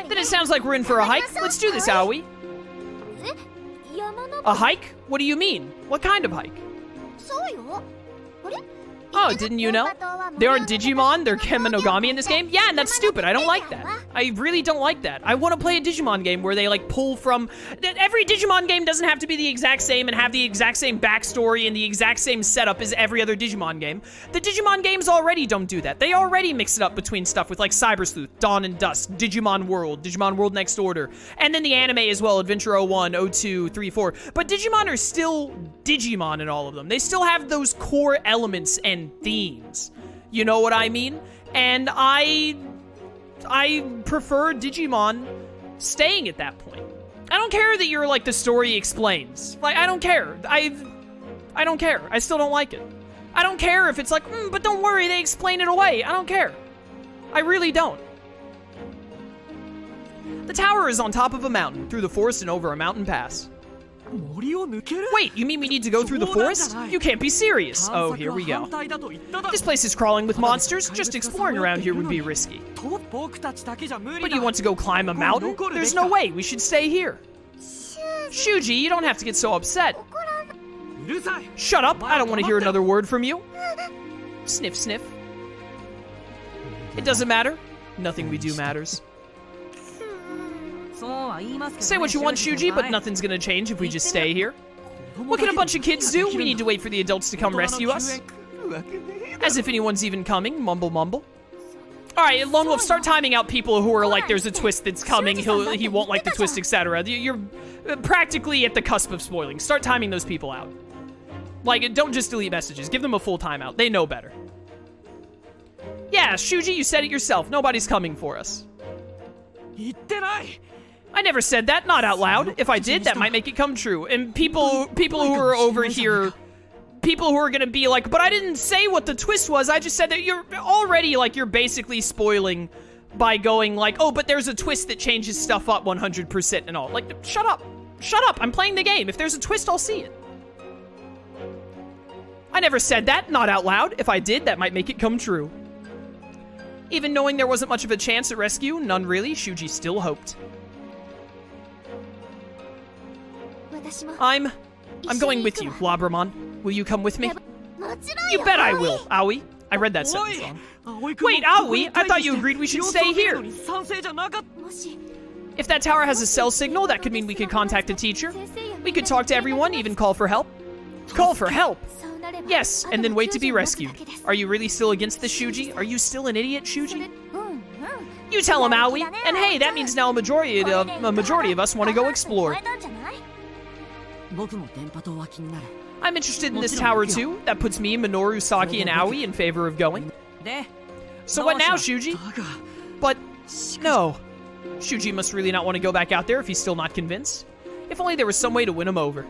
Then it sounds like we're in for a hike. Let's do this, Aoi. A hike? What do you mean? What kind of hike? Oh, didn't you know? There are Digimon, they're Kemonogami in this game? Yeah, and that's stupid. I don't like that. I really don't like that. I want to play a Digimon game where they, like, pull from... Every Digimon game doesn't have to be the exact same and have the exact same backstory and the exact same setup as every other Digimon game. The Digimon games already don't do that. They already mix it up between stuff with, like, Cyber Sleuth, Dawn and Dusk, Digimon World Next Order, and then the anime as well, Adventure 01, 02, 3, 4. But Digimon are still Digimon in all of them. They still have those core elements and themes. You know what I mean? And I prefer Digimon staying at that point. I don't care that you're like the story explains. Like, I don't care. I don't care. I still don't like it. I don't care if it's like, but don't worry, they explain it away. I don't care. I really don't. The tower is on top of a mountain, through the forest and over a mountain pass. Wait, you mean we need to go through the forest? You can't be serious. Oh, here we go. This place is crawling with monsters. Just exploring around here would be risky. But you want to go climb a mountain? There's no way. We should stay here. Shuuji, you don't have to get so upset. Shut up. I don't want to hear another word from you. Sniff, sniff. It doesn't matter. Nothing we do matters. Say what you want, Shuuji, but nothing's gonna change if we just stay here. What can a bunch of kids do? We need to wait for the adults to come rescue us. As if anyone's even coming. Mumble, mumble. Alright, Lone Wolf, start timing out people who are like, there's a twist that's coming, he won't like the twist, etc. You're practically at the cusp of spoiling. Start timing those people out. Like, don't just delete messages. Give them a full timeout. They know better. Yeah, Shuuji, you said it yourself. Nobody's coming for us. I never said that, not out loud. If I did, that might make it come true. And people who are over here, people who are gonna be like, but I didn't say what the twist was, I just said that you're already, like, you're basically spoiling by going like, oh, but there's a twist that changes stuff up 100% and all. Like, shut up. Shut up, I'm playing the game. If there's a twist, I'll see it. I never said that, not out loud. If I did, that might make it come true. Even knowing there wasn't much of a chance at rescue, none really, Shuuji still hoped. I'm going with you, Labramon. Will you come with me? You bet I will, Aoi. I read that sentence wrong. Wait, Aoi, I thought you agreed we should stay here. If that tower has a cell signal, that could mean we could contact a teacher. We could talk to everyone, even call for help. Call for help? Yes, and then wait to be rescued. Are you really still against this, Shuuji? Are you still an idiot, Shuuji? You tell him, Aoi. And hey, that means now a majority of us want to go explore. I'm interested in this tower too. That puts me, Minoru, Saki, and Aoi in favor of going. So what now, Shuuji? But, no. Shuuji must really not want to go back out there if he's still not convinced. If only there was some way to win him over.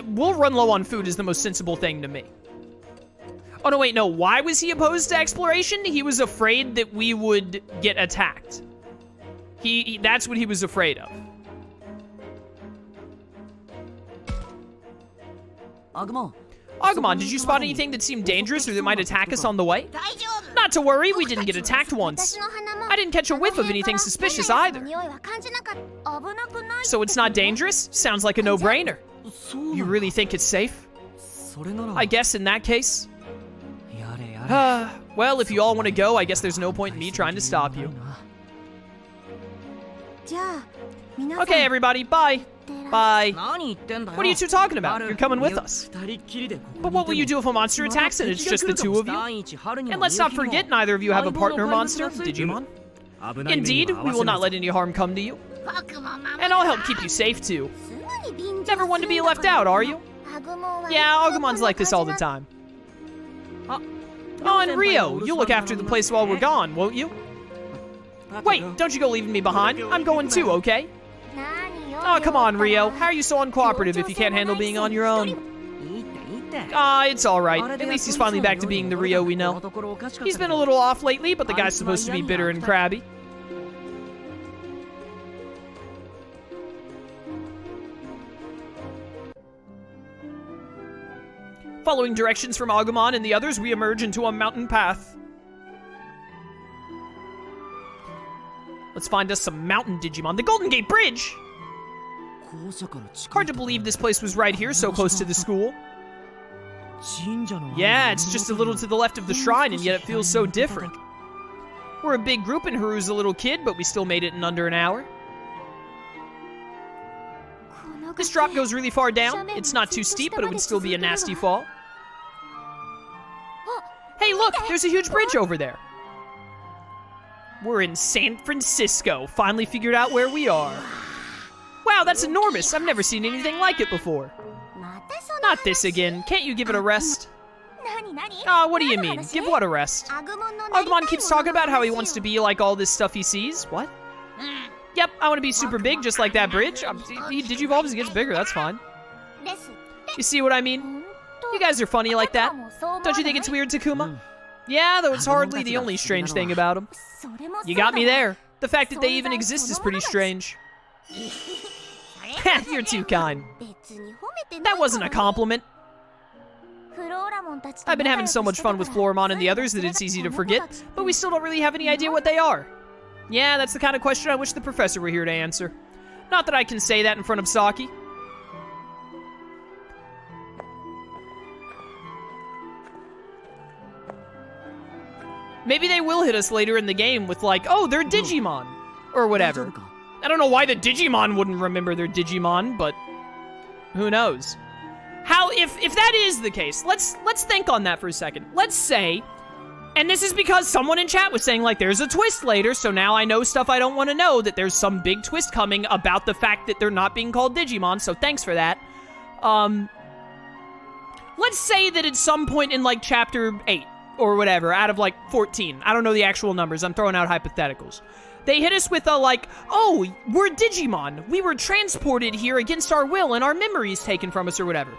We'll run low on food is the most sensible thing to me. Oh, no, wait, no. Why was he opposed to exploration? He was afraid that we would get attacked. That's what he was afraid of. Agumon, did you spot anything that seemed dangerous or that might attack us on the way? Not to worry, we didn't get attacked once. I didn't catch a whiff of anything suspicious either. So it's not dangerous? Sounds like a no-brainer. You really think it's safe? I guess in that case. Well, if you all want to go, I guess there's no point in me trying to stop you. Okay, everybody, bye. Bye. What are you two talking about? You're coming with us. But what will you do if a monster attacks and it's just the two of you? And let's not forget, neither of you have a partner monster, Digimon. Indeed, we will not let any harm come to you. And I'll help keep you safe, too. Never one to be left out, are you? Yeah, Agumon's like this all the time. Oh, and Ryo, you'll look after the place while we're gone, won't you? Wait, don't you go leaving me behind. I'm going too, okay? Oh, come on, Ryo. How are you so uncooperative if you can't handle being on your own? It's alright. At least he's finally back to being the Ryo we know. He's been a little off lately, but the guy's supposed to be bitter and crabby. Following directions from Agumon and the others, we emerge into a mountain path. Let's find us some mountain Digimon. The Golden Gate Bridge! Hard to believe this place was right here, so close to the school. Yeah, it's just a little to the left of the shrine, and yet it feels so different. We're a big group, and Haru's a little kid, but we still made it in under an hour. This drop goes really far down. It's not too steep, but it would still be a nasty fall. Hey, look! There's a huge bridge over there. We're in San Francisco. Finally figured out where we are. Wow, that's enormous. I've never seen anything like it before. Not this again. Can't you give it a rest? What do you mean? Give what a rest? Agumon keeps talking about how he wants to be like all this stuff he sees. What? Yep, I want to be super big just like that bridge. He digivolves and gets bigger, that's fine. You see what I mean? You guys are funny like that. Don't you think it's weird, Takuma? Yeah, though it's hardly the only strange thing about him. You got me there. The fact that they even exist is pretty strange. You're too kind. That wasn't a compliment. I've been having so much fun with Floramon and the others that it's easy to forget, but we still don't really have any idea what they are. Yeah, that's the kind of question I wish the professor were here to answer. Not that I can say that in front of Saki. Maybe they will hit us later in the game with like, oh, they're Digimon, or whatever. I don't know why the Digimon wouldn't remember their Digimon, but who knows? How, if that is the case, let's think on that for a second. Let's say, and this is because someone in chat was saying like there's a twist later, so now I know stuff I don't want to know, that there's some big twist coming about the fact that they're not being called Digimon, so thanks for that. Let's say that at some point in like chapter 8 or whatever, out of like 14, I don't know the actual numbers, I'm throwing out hypotheticals. They hit us with a like, oh, we're Digimon. We were transported here against our will and our memories taken from us or whatever.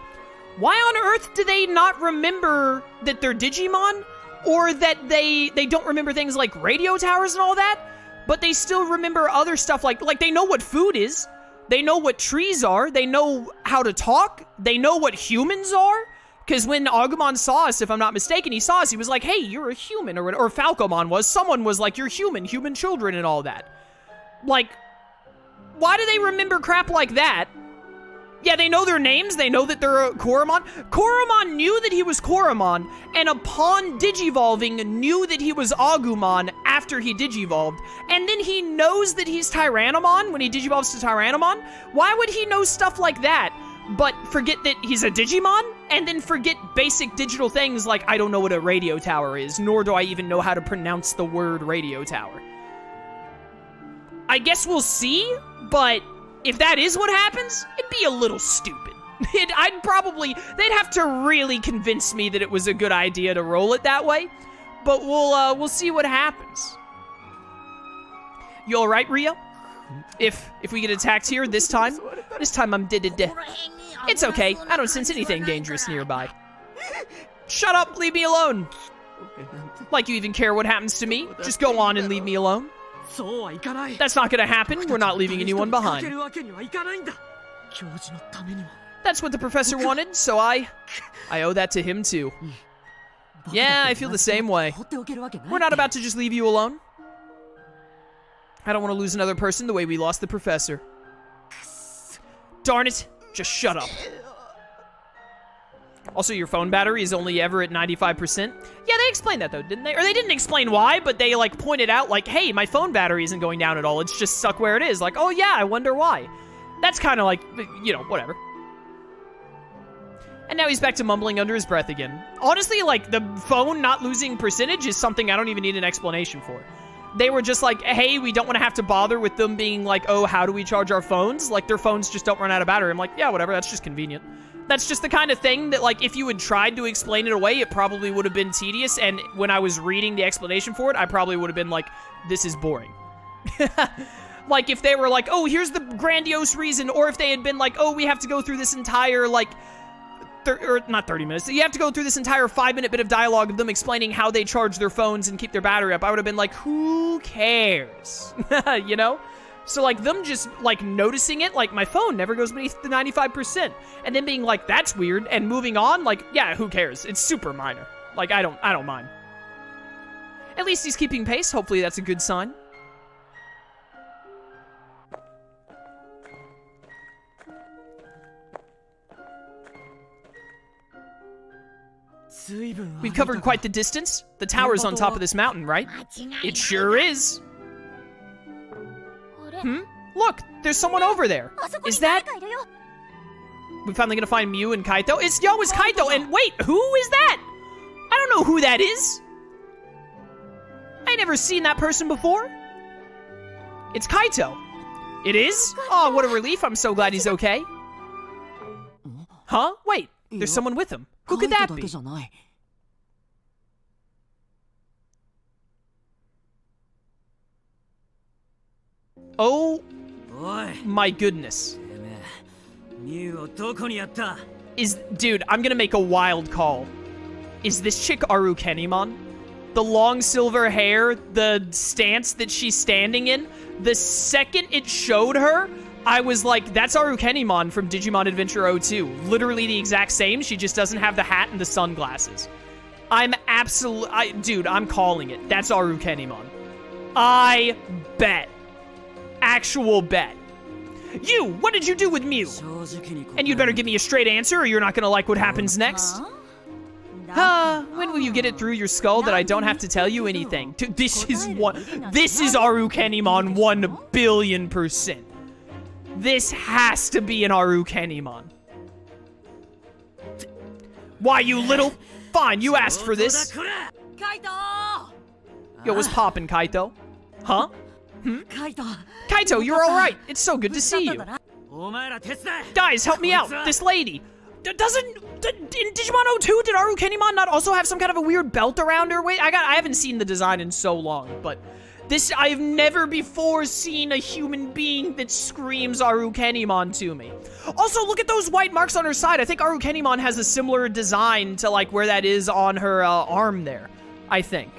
Why on earth do they not remember that they're Digimon? Or that they don't remember things like radio towers and all that? But they still remember other stuff like they know what food is. They know what trees are. They know how to talk. They know what humans are. Because when Agumon saw us, if I'm not mistaken, he saw us, he was like, hey, you're a human, or Falcomon was. Someone was like, you're human children and all that. Like, why do they remember crap like that? Yeah, they know their names, they know that they're Koromon. Koromon knew that he was Koromon, and upon digivolving, knew that he was Agumon after he digivolved. And then he knows that he's Tyrannomon when he digivolves to Tyrannomon? Why would he know stuff like that? But forget that he's a Digimon, and then forget basic digital things like I don't know what a radio tower is, nor do I even know how to pronounce the word radio tower. I guess we'll see, but if that is what happens, it'd be a little stupid. They'd have to really convince me that it was a good idea to roll it that way, but we'll see what happens. You alright, Ryo? If we get attacked here this time I'm dead. It's okay, I don't sense anything dangerous nearby. Shut up, leave me alone. Like you even care what happens to me. Just go on and leave me alone. That's not gonna happen, we're not leaving anyone behind. That's what the professor wanted, so I owe that to him too. Yeah, I feel the same way. We're not about to just leave you alone. I don't want to lose another person the way we lost the professor. Darn it, just shut up. Also, your phone battery is only ever at 95%. Yeah, they explained that though, didn't they? Or they didn't explain why, but they like pointed out like, hey, my phone battery isn't going down at all. It's just stuck where it is. Like, oh yeah, I wonder why. That's kind of like, you know, whatever. And now he's back to mumbling under his breath again. Honestly, like, the phone not losing percentage is something I don't even need an explanation for. They were just like, hey, we don't want to have to bother with them being like, oh, how do we charge our phones? Like, their phones just don't run out of battery. I'm like, yeah, whatever, that's just convenient. That's just the kind of thing that, like, if you had tried to explain it away, it probably would have been tedious, and when I was reading the explanation for it, I probably would have been like, this is boring. Like, if they were like, oh, here's the grandiose reason, or if they had been like, oh, we have to go through this entire, like, or not 30 minutes, you have to go through this entire 5-minute bit of dialogue of them explaining how they charge their phones and keep their battery up, I would have been like, who cares? You know? So, like, them just, like, noticing it, like, my phone never goes beneath the 95%. And then being like, that's weird, and moving on, like, yeah, who cares? It's super minor. Like, I don't mind. At least he's keeping pace. Hopefully that's a good sign. We've covered quite the distance. The tower's on top of this mountain, right? It sure is. Look, there's someone over there. Is that... We're finally gonna find Miu and Kaito. It's Kaito, and wait, who is that? I don't know who that is. I never seen that person before. It's Kaito. It is? Oh, what a relief. I'm so glad he's okay. Huh? Wait, there's someone with him. Who could that be? Oh my goodness. Dude, I'm gonna make a wild call. Is this chick Arukenimon? The long silver hair, the stance that she's standing in, the second it showed her, I was like, that's Arukenimon from Digimon Adventure 02. Literally the exact same, she just doesn't have the hat and the sunglasses. Dude, I'm calling it. That's Arukenimon. I bet. Actual bet. You, what did you do with Miu? And you'd better give me a straight answer or you're not gonna like what happens next. When will you get it through your skull that I don't have to tell you anything? This is Arukenimon 1 billion%. This has to be an Arukenimon. Why, you little... Fine, you asked for this. Yo, what's poppin', Kaito? Huh? Kaito, you're alright. It's so good to see you. Guys, help me out. This lady. In Digimon 02, did Arukenimon not also have some kind of a weird belt around her? Wait, I haven't seen the design in so long, but I've never before seen a human being that screams Arukenimon to me. Also, look at those white marks on her side. I think Arukenimon has a similar design to like where that is on her arm there, I think.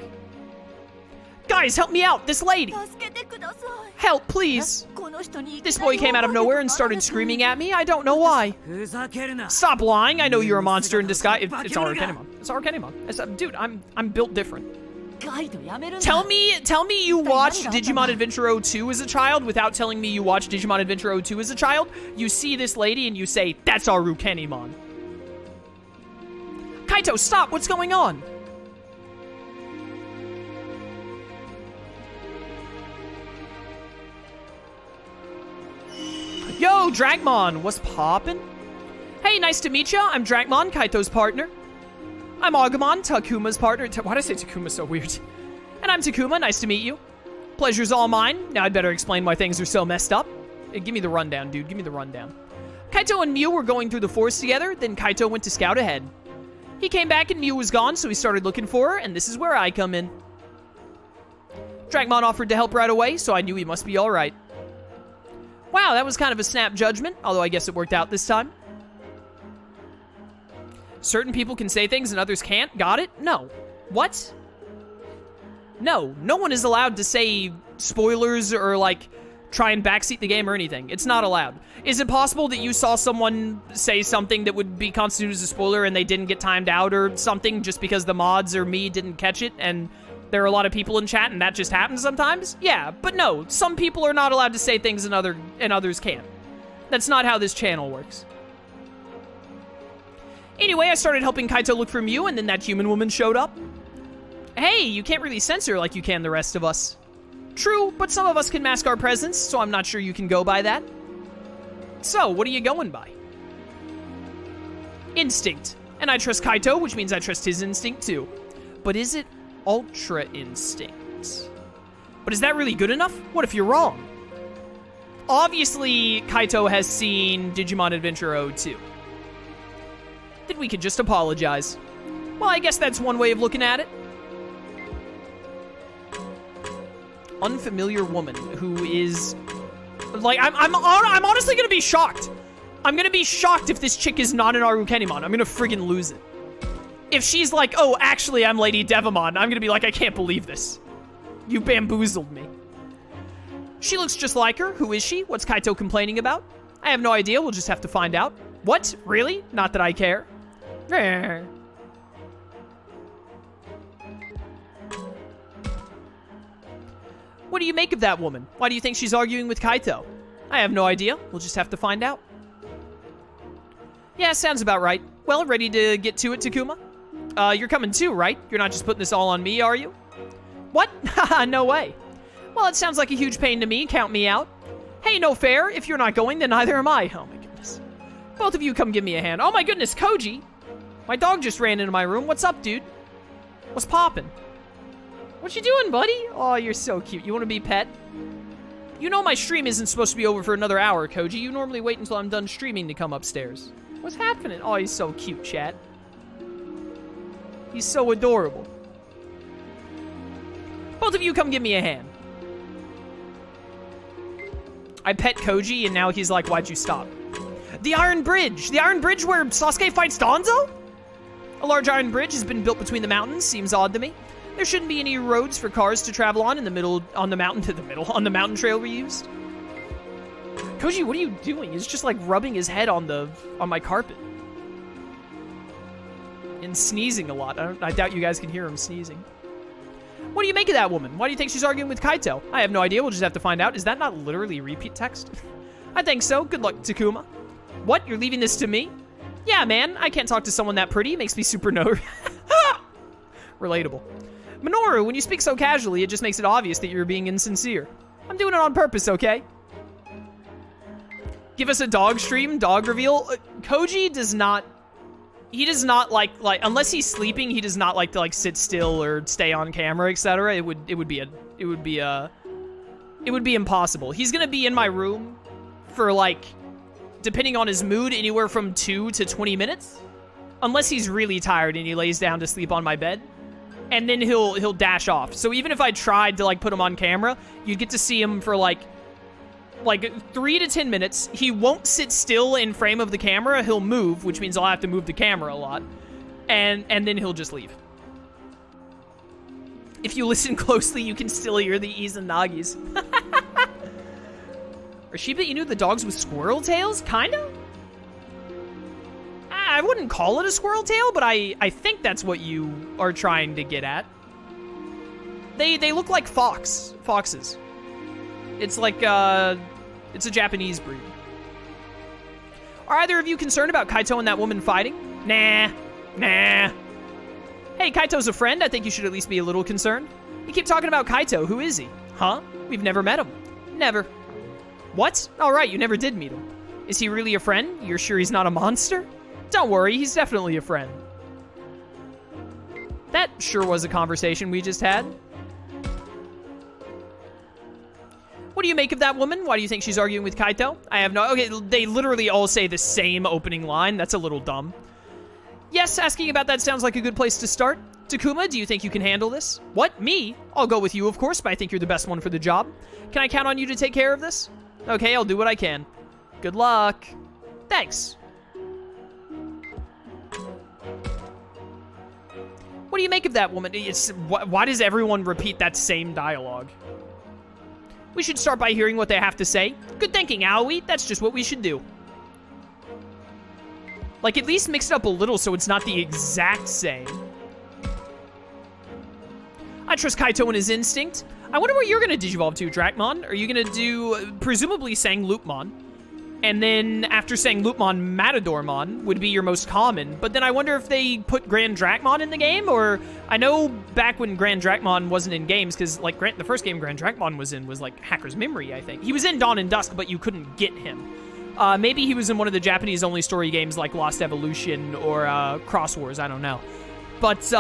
Guys, help me out, this lady. Help, please. This boy came out of nowhere and started screaming at me. I don't know why. Stop lying. I know you're a monster in disguise. It's Arukenimon. It's Arukenimon. Dude, I'm built different. Tell me you watched Digimon Adventure 02 as a child without telling me you watched Digimon Adventure 02 as a child. You see this lady and you say, that's Arukenimon. Kaito, stop. What's going on? Yo, Dragmon, what's poppin'? Hey, nice to meet ya. I'm Dragmon, Kaito's partner. I'm Agumon, Takuma's partner. Why'd I say Takuma so weird? And I'm Takuma, nice to meet you. Pleasure's all mine. Now I'd better explain why things are so messed up. Hey, give me the rundown, dude. Give me the rundown. Kaito and Miu were going through the forest together, then Kaito went to scout ahead. He came back and Miu was gone, so he started looking for her, and this is where I come in. Dragmon offered to help right away, so I knew he must be alright. Wow, that was kind of a snap judgment, although I guess it worked out this time. Certain people can say things and others can't. Got it? No. What? No one is allowed to say spoilers or, like, try and backseat the game or anything. It's not allowed. Is it possible that you saw someone say something that would be constituted as a spoiler and they didn't get timed out or something just because the mods or me didn't catch it and there are a lot of people in chat and that just happens sometimes? Yeah, but no, some people are not allowed to say things and others can't. That's not how this channel works. Anyway, I started helping Kaito look for Miu, and then that human woman showed up. Hey, you can't really censor like you can the rest of us. True, but some of us can mask our presence, so I'm not sure you can go by that. So, what are you going by? Instinct. And I trust Kaito, which means I trust his instinct too. But is it Ultra Instinct? But is that really good enough? What if you're wrong? Obviously, Kaito has seen Digimon Adventure 02. Then we could just apologize. Well, I guess that's one way of looking at it. Unfamiliar woman who is... Like, I'm honestly gonna be shocked. I'm gonna be shocked if this chick is not an Arukenimon. I'm gonna friggin' lose it. If she's like, oh, actually, I'm Lady Devamon, I'm gonna be like, I can't believe this. You bamboozled me. She looks just like her. Who is she? What's Kaito complaining about? I have no idea. We'll just have to find out. What? Really? Not that I care. What do you make of that woman? Why do you think she's arguing with Kaito? I have no idea. We'll just have to find out. Yeah, sounds about right. Well, ready to get to it, Takuma? You're coming too, right? You're not just putting this all on me, are you? What? Haha, no way. Well, it sounds like a huge pain to me. Count me out. Hey, no fair. If you're not going, then neither am I. Oh my goodness. Both of you come give me a hand. Oh my goodness, Koji. My dog just ran into my room. What's up, dude? What's poppin'? What you doing, buddy? Oh, you're so cute. You want to be pet? You know my stream isn't supposed to be over for another hour, Koji. You normally wait until I'm done streaming to come upstairs. What's happening? Oh, he's so cute, chat. He's so adorable. Both of you come give me a hand. I pet Koji, and now he's like, why'd you stop? The Iron Bridge! The Iron Bridge where Sasuke fights Danzo? A large iron bridge has been built between the mountains. Seems odd to me. There shouldn't be any roads for cars to travel on on the mountain trail we used. Koji, what are you doing? He's just like rubbing his head on my carpet. And sneezing a lot. I doubt you guys can hear him sneezing. What do you make of that woman? Why do you think she's arguing with Kaito? I have no idea. We'll just have to find out. Is that not literally repeat text? I think so. Good luck, Takuma. What? You're leaving this to me? Yeah, man. I can't talk to someone that pretty. It makes me super relatable. Minoru, when you speak so casually, it just makes it obvious that you're being insincere. I'm doing it on purpose, okay? Give us a dog stream, dog reveal. Koji does not... He does not like unless he's sleeping, he does not like to sit still or stay on camera, etc. It would be impossible. He's gonna be in my room for depending on his mood, anywhere from 2 to 20 minutes, unless he's really tired and he lays down to sleep on my bed, and then he'll dash off. So even if I tried to put him on camera, you'd get to see him for like 3 to 10 minutes. He won't sit still in frame of the camera. He'll move, which means I'll have to move the camera a lot. And then he'll just leave. If you listen closely, you can still hear the Izanagis. Rashiba, you knew the dogs with squirrel tails? Kinda? I wouldn't call it a squirrel tail, but I think that's what you are trying to get at. They look like foxes. It's like, it's a Japanese breed. Are either of you concerned about Kaito and that woman fighting? Nah. Hey, Kaito's a friend. I think you should at least be a little concerned. You keep talking about Kaito. Who is he? Huh? We've never met him. Never. What? All right, you never did meet him. Is he really a friend? You're sure he's not a monster? Don't worry, he's definitely a friend. That sure was a conversation we just had. What do you make of that woman? Why do you think she's arguing with Kaito? I have no... Okay, they literally all say the same opening line. That's a little dumb. Yes, asking about that sounds like a good place to start. Takuma, do you think you can handle this? What? Me? I'll go with you, of course, but I think you're the best one for the job. Can I count on you to take care of this? Okay, I'll do what I can. Good luck. Thanks. What do you make of that woman? Why does everyone repeat that same dialogue? We should start by hearing what they have to say. Good thinking, Aoi. That's just what we should do. At least mix it up a little so it's not the exact same. I trust Kaito and his instinct. I wonder what you're gonna digivolve to, Dracmon. Are you gonna do, presumably, Sangloopmon? And then, after Sangloopmon, Matadormon would be your most common. But then I wonder if they put Grand Dracmon in the game, or... I know back when Grand Dracmon wasn't in games, because, the first game Grand Dracmon was in was, Hacker's Memory, I think. He was in Dawn and Dusk, but you couldn't get him. Maybe he was in one of the Japanese-only story games like Lost Evolution or Cross Wars, I don't know. But,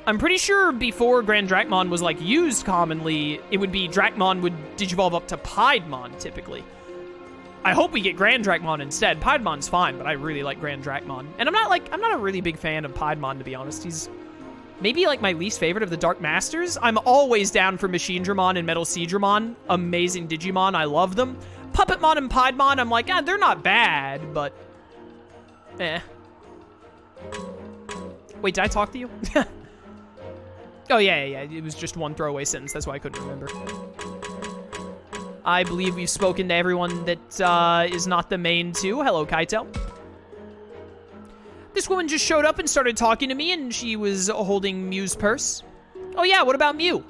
I'm pretty sure before Grand Dracmon was, used commonly, it would be Dracmon would digivolve up to Piedmon, typically. I hope we get Grand Dracmon instead. Piedmon's fine, but I really like Grand Dracmon. And I'm not a really big fan of Piedmon, to be honest. He's maybe, my least favorite of the Dark Masters. I'm always down for Machinedramon and Metal Seedramon. Amazing Digimon. I love them. Puppetmon and Piedmon, I'm like, they're not bad, but... eh. Wait, did I talk to you? Oh, yeah. It was just one throwaway sentence. That's why I couldn't remember. I believe we've spoken to everyone that is not the main two. Hello, Kaito. This woman just showed up and started talking to me, and she was holding Miu's purse. Oh yeah, what about Miu?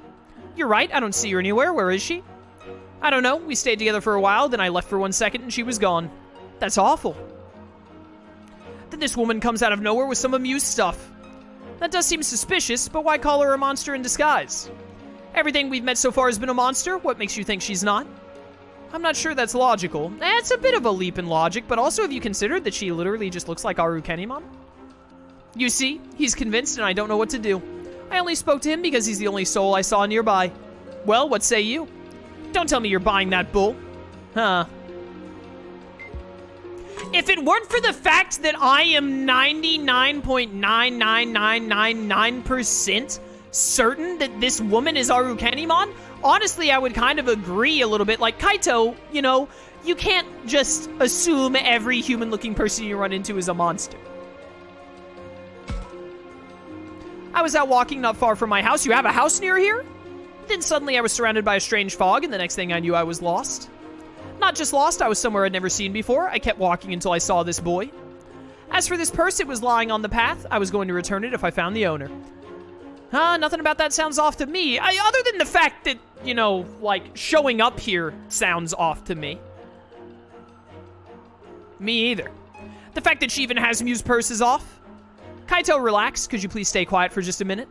You're right, I don't see her anywhere. Where is she? I don't know. We stayed together for a while, then I left for 1 second and she was gone. That's awful. Then this woman comes out of nowhere with some of Miu's stuff. That does seem suspicious, but why call her a monster in disguise? Everything we've met so far has been a monster. What makes you think she's not? I'm not sure that's logical. It's a bit of a leap in logic, but also have you considered that she literally just looks like Arukenimon? You see, he's convinced and I don't know what to do. I only spoke to him because he's the only soul I saw nearby. Well, what say you? Don't tell me you're buying that bull. Huh. If it weren't for the fact that I am 99.99999% certain that this woman is Arukenimon, honestly, I would kind of agree a little bit. Like, Kaito, you know, you can't just assume every human-looking person you run into is a monster. I was out walking not far from my house. You have a house near here? Then suddenly I was surrounded by a strange fog, and the next thing I knew I was lost. Not just lost, I was somewhere I'd never seen before. I kept walking until I saw this boy. As for this purse, it was lying on the path. I was going to return it if I found the owner. Nothing about that sounds off to me. Other than the fact that, you know, like, showing up here sounds off to me. Me either. The fact that she even has Miu's purse is off. Kaito, relax. Could you please stay quiet for just a minute?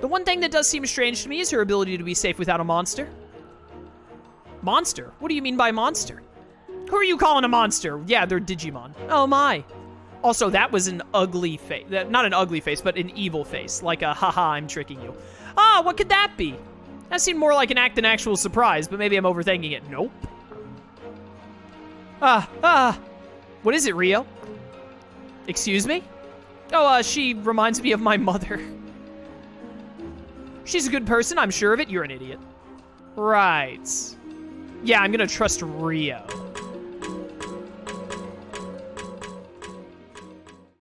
The one thing that does seem strange to me is her ability to be safe without a monster. Monster? What do you mean by monster? Who are you calling a monster? Yeah, they're Digimon. Oh my. Also, that was an ugly face. Not an ugly face, but an evil face. Like a, haha, I'm tricking you. Ah, what could that be? That seemed more like an act than actual surprise, but maybe I'm overthinking it. Nope. What is it, Ryo? Excuse me? Oh, she reminds me of my mother. She's a good person, I'm sure of it. You're an idiot. Right. Yeah, I'm gonna trust Ryo.